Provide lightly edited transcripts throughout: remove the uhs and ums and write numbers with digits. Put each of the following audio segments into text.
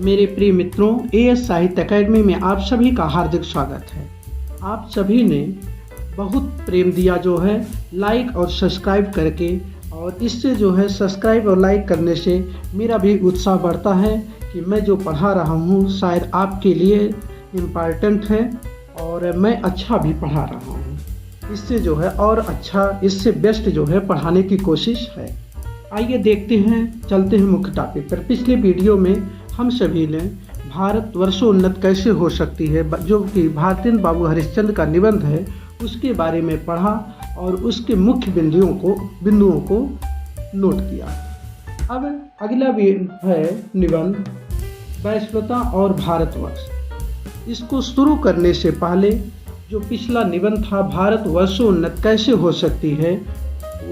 मेरे प्रिय मित्रों, एएस साहित्य अकेडमी में आप सभी का हार्दिक स्वागत है। आप सभी ने बहुत प्रेम दिया जो है लाइक और सब्सक्राइब करके, और इससे जो है सब्सक्राइब और लाइक करने से मेरा भी उत्साह बढ़ता है कि मैं जो पढ़ा रहा हूँ शायद आपके लिए इम्पॉर्टेंट है और मैं अच्छा भी पढ़ा रहा हूँ। इससे जो है और अच्छा, इससे बेस्ट जो है पढ़ाने की कोशिश है। आइए देखते हैं, चलते हैं मुख्य टॉपिक पर। पिछले वीडियो में हम सभी ने भारत वर्षोन्नत कैसे हो सकती है, जो कि भारतेंद्र बाबू हरिश्चंद्र का निबंध है, उसके बारे में पढ़ा और उसके मुख्य बिंदुओं को नोट किया। अब अगला है निबंध वैश्वता और भारतवर्ष। इसको शुरू करने से पहले जो पिछला निबंध था भारत वर्षोन्नत कैसे हो सकती है,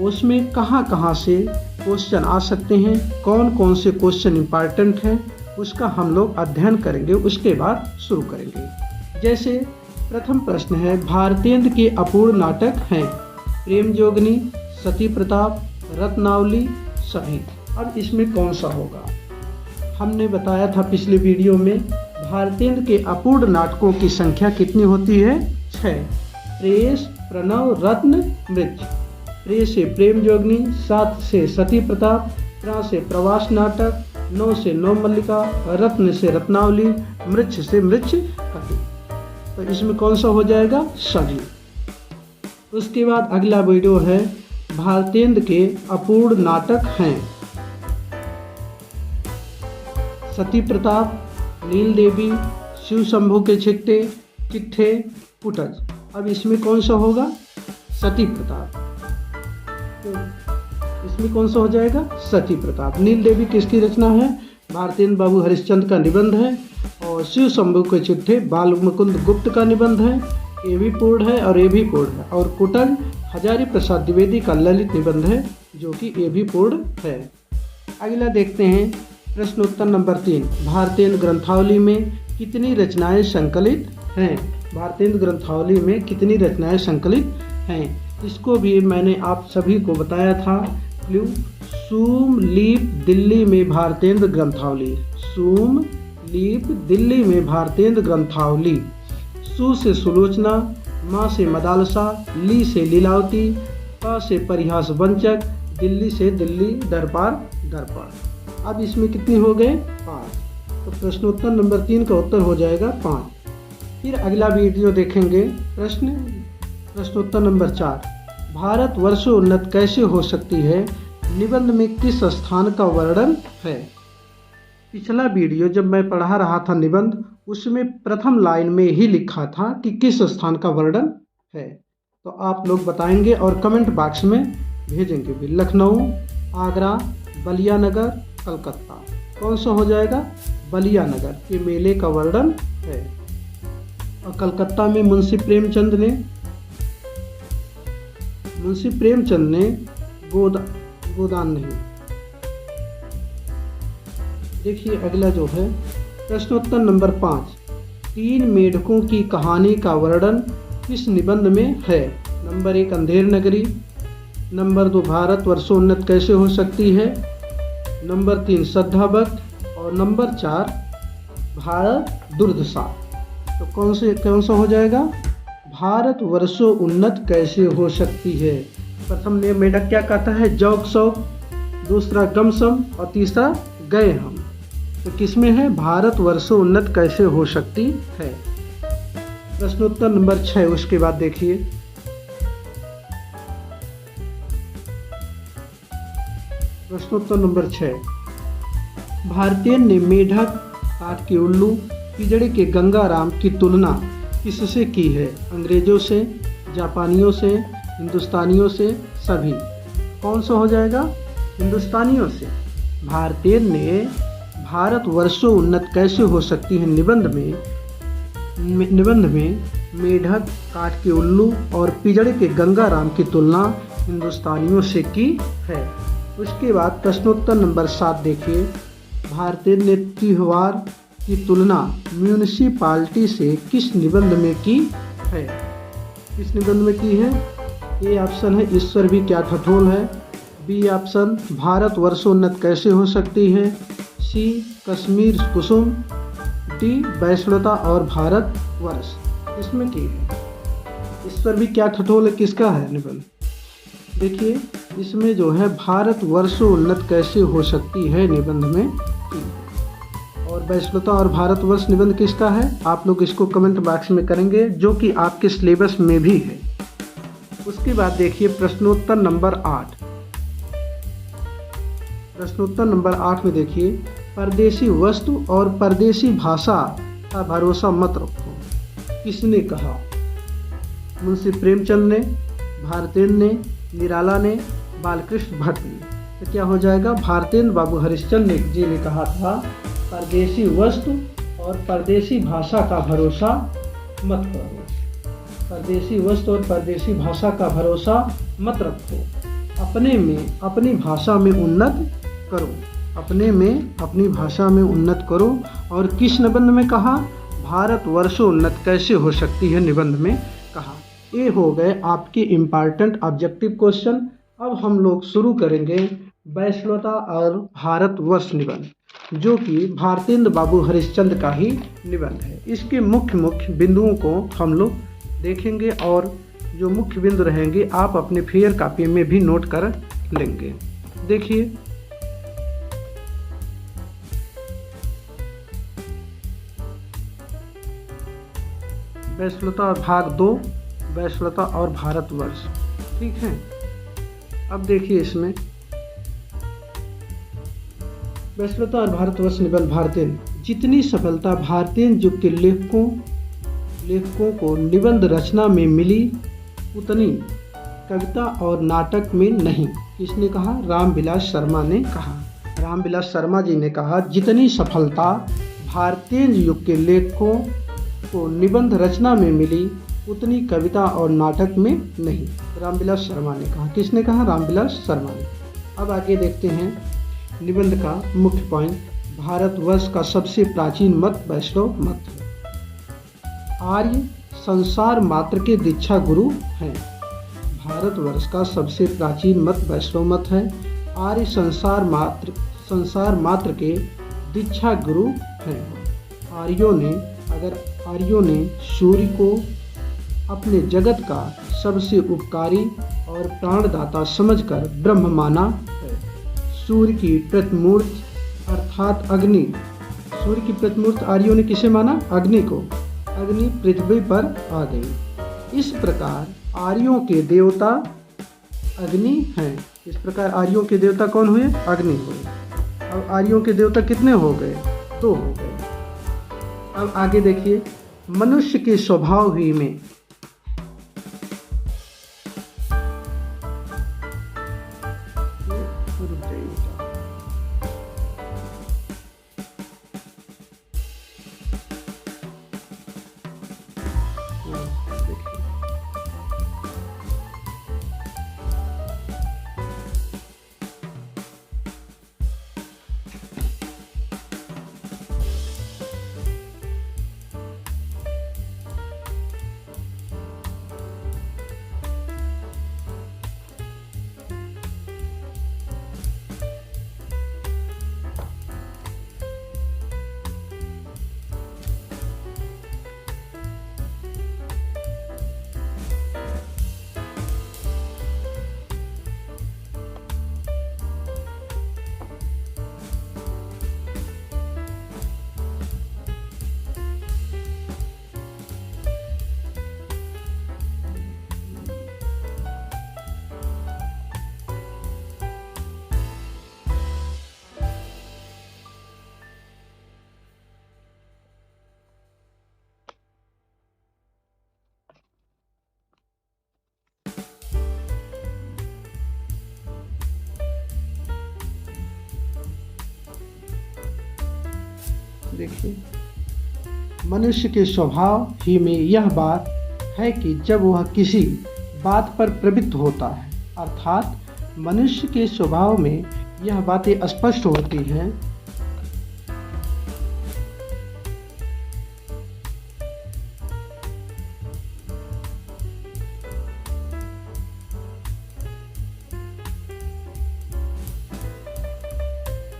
उसमें कहाँ से क्वेश्चन आ सकते हैं, कौन कौन से क्वेश्चन इम्पॉर्टेंट हैं, उसका हम लोग अध्ययन करेंगे। उसके बाद शुरू करेंगे। जैसे प्रथम प्रश्न है, भारतेंद्र के अपूर्ण नाटक हैं प्रेमजोगनी, सती प्रताप, रत्नावली, सभी। अब इसमें कौन सा होगा? हमने बताया था पिछले वीडियो में भारतेंद्र के अपूर्ण नाटकों की संख्या कितनी होती है? 6। प्रेस, प्रणव, रत्न, मृच। प्रे से प्रेमजोगनी, 7 से सती प्रताप, प्रा से प्रवास नाटक, 9 से नौ मल्लिका, रत्न से रत्नावली, मृच से मृच कवि। तो इसमें कौन सा हो जाएगा? सभी। उसके बाद अगला वीडियो है भारतेंद्र के अपूर्ण नाटक हैं सती प्रताप, नील देवी, शिव शंभू के चिट्ठे, कुटज। अब इसमें कौन सा होगा? सती प्रताप। इसमें कौन सा हो जाएगा? सती प्रताप। नील देवी किसकी रचना है? भारतेंद्र बाबू हरिश्चंद्र का निबंध है। और शिव शंभू के चिट्ठे बाल मुकुंद गुप्त का निबंध है। ये भी पूर्ण है और ये भी पूर्ण है। और कुटल हजारी प्रसाद द्विवेदी का ललित निबंध है, जो कि ये भी पूर्ण है। अगला देखते हैं प्रश्नोत्तर नंबर 3। भारतेंद्र ग्रंथावली में कितनी रचनाएं संकलित हैं? भारतेंद्र ग्रंथावली में कितनी रचनाएं संकलित हैं? इसको भी मैंने आप सभी को बताया था। क्लू, सूम लीप दिल्ली में भारतेंद्र ग्रंथावली। सूम लीप दिल्ली में भारतेंद्र ग्रंथावली। सु से सुलोचना, मा से मदालसा, ली से लीलावती, प से परिहास वंचक, दिल्ली से दिल्ली दरबार दर्पण। अब इसमें कितनी हो गए? 5। तो प्रश्नोत्तर नंबर 3 का उत्तर हो जाएगा 5। फिर अगला वीडियो देखेंगे। प्रश्नोत्तर नंबर 4। भारत वर्षोन्नत कैसे हो सकती है? निबंध में किस स्थान का वर्णन है? पिछला वीडियो जब मैं पढ़ा रहा था निबंध, उसमें प्रथम लाइन में ही लिखा था कि किस स्थान का वर्णन है। तो आप लोग बताएंगे और कमेंट बॉक्स में भेजेंगे भी। लखनऊ, आगरा, बलिया नगर, कलकत्ता। कौन सा हो जाएगा? बलिया नगर के मेले का वर्णन है। और कलकत्ता में मुंशी प्रेमचंद ने गोदान नहीं। देखिए अगला जो है प्रश्नोत्तर नंबर 5। 3 मेढकों की कहानी का वर्णन किस निबंध में है? नंबर 1 अंधेर नगरी, नंबर 2 भारत वर्षोन्नत कैसे हो सकती है, नंबर 3 श्रद्धा भक्त, और नंबर 4 भारत दुर्दशा। तो कौन सा हो जाएगा? भारत वर्षोन्नत कैसे हो सकती है। प्रथम ने मेढक क्या कहता है? जौक शौक, दूसरा गमसम और तीसरा गए हम। तो किसमें है? भारत वर्षोन्नत कैसे हो सकती है। प्रश्नोत्तर नंबर 6। उसके बाद देखिए प्रश्नोत्तर नंबर 6। भारतेंद्र ने मेढक, काठ के उल्लू, पिजड़े के गंगाराम की तुलना किससे की है? अंग्रेजों से, जापानियों से, हिंदुस्तानियों से, सभी। कौन सा हो जाएगा? हिंदुस्तानियों से। भारतेंद्र ने भारत वर्षोन्नत कैसे हो सकती है निबंध में मेढक, काठ के उल्लू और पिजड़े के गंगाराम की तुलना हिंदुस्तानियों से की है। उसके बाद प्रश्नोत्तर नंबर 7 देखिए। भारतेंद्र ने त्योहार की तुलना म्यूनिसिपालिटी से किस निबंध में की है? किस निबंध में की है? ए ऑप्शन है ईश्वर भी क्या ठठोल है, बी ऑप्शन भारत वर्षोन्नत कैसे हो सकती है, सी कश्मीर कुसुम, डी वैष्णवता और भारतवर्ष। इसमें की है, इस पर भी क्या ठठोल है, किसका है निबंध? देखिए इसमें जो है भारतवर्षोन्नत कैसे हो सकती है निबंध में की है। और वैष्णवता और भारतवर्ष निबंध किसका है, आप लोग इसको कमेंट बॉक्स में करेंगे, जो कि आपके सिलेबस में भी है। उसके बाद देखिए प्रश्नोत्तर नंबर 8। प्रश्नोत्तर नंबर 8 में देखिए, परदेशी वस्तु और परदेशी भाषा का भरोसा मत रखो, किसने कहा? मुंशी प्रेमचंद ने, भारतेंद्र ने, निराला ने, बालकृष्ण भट्ट ने। तो क्या हो जाएगा? भारतेंद्र बाबू हरिश्चंद्र जी ने कहा था परदेशी वस्तु और परदेशी भाषा का भरोसा मत करो। परदेशी वस्तु और परदेशी भाषा का भरोसा मत रखो, अपने में अपनी भाषा में उन्नत करो, अपने में अपनी भाषा में उन्नत करो। और किस निबंध में कहा? भारतवर्षोन्नत कैसे हो सकती है निबंध में कहा। ये हो गए आपके इम्पॉर्टेंट ऑब्जेक्टिव क्वेश्चन। अब हम लोग शुरू करेंगे वैष्णवता और भारतवर्ष निबंध, जो कि भारतेंद्र बाबू हरिश्चंद्र का ही निबंध है। इसके मुख्य मुख्य बिंदुओं को हम लोग देखेंगे और जो मुख्य बिंदु रहेंगे आप अपने फेयर कॉपी में भी नोट कर लेंगे। देखिए वैष्णवता भाग 2, वैष्णवता और भारतवर्ष। ठीक है, अब देखिए इसमें वैष्णवता और भारतवर्ष निबंध भारतेंद्र। जितनी सफलता भारतेंद्र युग के लेखकों को निबंध रचना में मिली, उतनी कविता और नाटक में नहीं। किसने कहा? रामविलास शर्मा ने कहा। रामविलास शर्मा जी ने कहा जितनी सफलता भारतेंद्र युग के लेखकों को निबंध रचना में मिली, उतनी कविता और नाटक में नहीं। रामविलास शर्मा ने कहा। किसने कहा? रामविलास शर्मा ने। अब आगे देखते हैं निबंध का मुख्य पॉइंट। भारतवर्ष का सबसे प्राचीन मत वैष्णव मत है। आर्य संसार मात्र के दीक्षा गुरु हैं। भारतवर्ष का सबसे प्राचीन मत वैष्णव मत है। आर्य संसार मात्र के दीक्षा गुरु हैं। आर्यों ने सूर्य को अपने जगत का सबसे उपकारी और प्राणदाता समझकर ब्रह्म माना है। सूर्य की प्रतिमूर्त अर्थात अग्नि, सूर्य की प्रतिमूर्त आर्यों ने किसे माना? अग्नि को। अग्नि पृथ्वी पर आ गई। इस प्रकार आर्यों के देवता अग्नि हैं। इस प्रकार आर्यों के देवता कौन हुए? अग्नि हुए। अब आर्यों के देवता कितने हो गए? 2 हो गए। अब आगे देखिए, मनुष्य के स्वभाव ही में देखिए, मनुष्य के स्वभाव ही में यह बात है कि जब वह किसी बात पर प्रवृत्त होता है, अर्थात मनुष्य के स्वभाव में यह बातें स्पष्ट होती हैं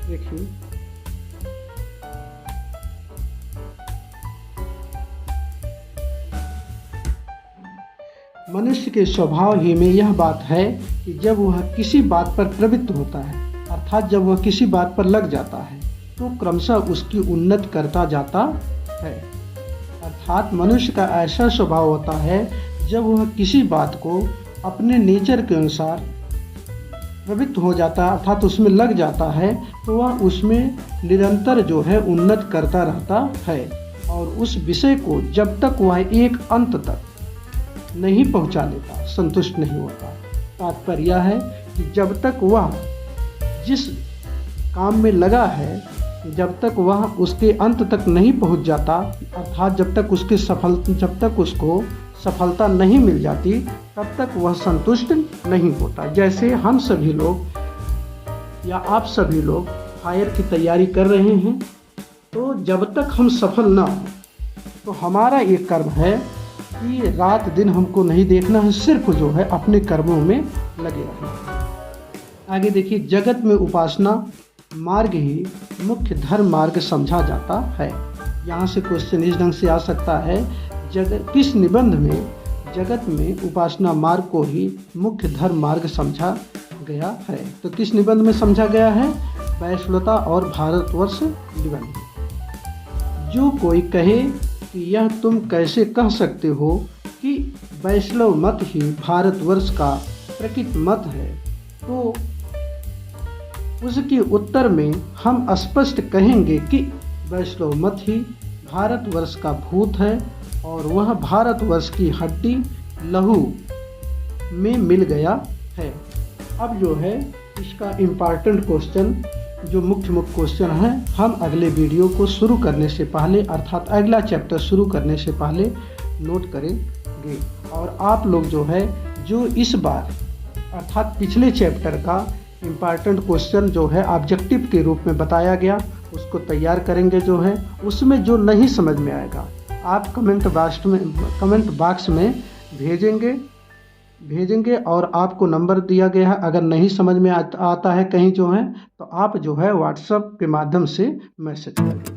देखिए मनुष्य के स्वभाव ही में यह बात है कि जब वह किसी बात पर प्रवृत्त होता है, अर्थात जब वह किसी बात पर लग जाता है, तो क्रमशः उसकी उन्नति करता जाता है। अर्थात मनुष्य का ऐसा स्वभाव होता है, जब वह किसी बात को अपने नेचर के अनुसार प्रवृत्त हो जाता है, अर्थात उसमें लग जाता है, तो वह उसमें निरंतर जो है उन्नति करता रहता है और उस विषय को जब तक वह एक अंत तक नहीं पहुंचा लेता, संतुष्ट नहीं होता। तात्पर्य यह है कि जब तक वह जिस काम में लगा है, जब तक वह उसके अंत तक नहीं पहुंच जाता, अर्थात जब तक उसको सफलता नहीं मिल जाती, तब तक वह संतुष्ट नहीं होता। जैसे हम सभी लोग या आप सभी लोग फायर की तैयारी कर रहे हैं, तो जब तक हम सफल ना हो, तो हमारा एक कर्म है कि रात दिन हमको नहीं देखना है, सिर्फ जो है अपने कर्मों में लगे रहना है। आगे देखिए, जगत में उपासना मार्ग ही मुख्य धर्म मार्ग समझा जाता है। यहाँ से क्वेश्चन इस ढंग से आ सकता है, किस निबंध में जगत में उपासना मार्ग को ही मुख्य धर्म मार्ग समझा गया है? तो किस निबंध में समझा गया है? वैश्वता और भारतवर्ष निबंध। जो कोई कहे कि यह तुम कैसे कह सकते हो कि वैष्णव मत ही भारतवर्ष का प्रकृत मत है, तो उसके उत्तर में हम स्पष्ट कहेंगे कि वैष्णव मत ही भारतवर्ष का भूत है और वह भारतवर्ष की हड्डी लहू में मिल गया है। अब जो है इसका इम्पॉर्टेंट क्वेश्चन, जो मुख्य क्वेश्चन है, हम अगले वीडियो को शुरू करने से पहले, अर्थात अगला चैप्टर शुरू करने से पहले नोट करेंगे। और आप लोग जो है, जो इस बार अर्थात पिछले चैप्टर का इम्पॉर्टेंट क्वेश्चन जो है ऑब्जेक्टिव के रूप में बताया गया, उसको तैयार करेंगे। जो है उसमें जो नहीं समझ में आएगा, आप कमेंट बॉक्स में भेजेंगे और आपको नंबर दिया गया है। अगर नहीं समझ में आता है कहीं जो है, तो आप जो है व्हाट्सएप के माध्यम से मैसेज करें।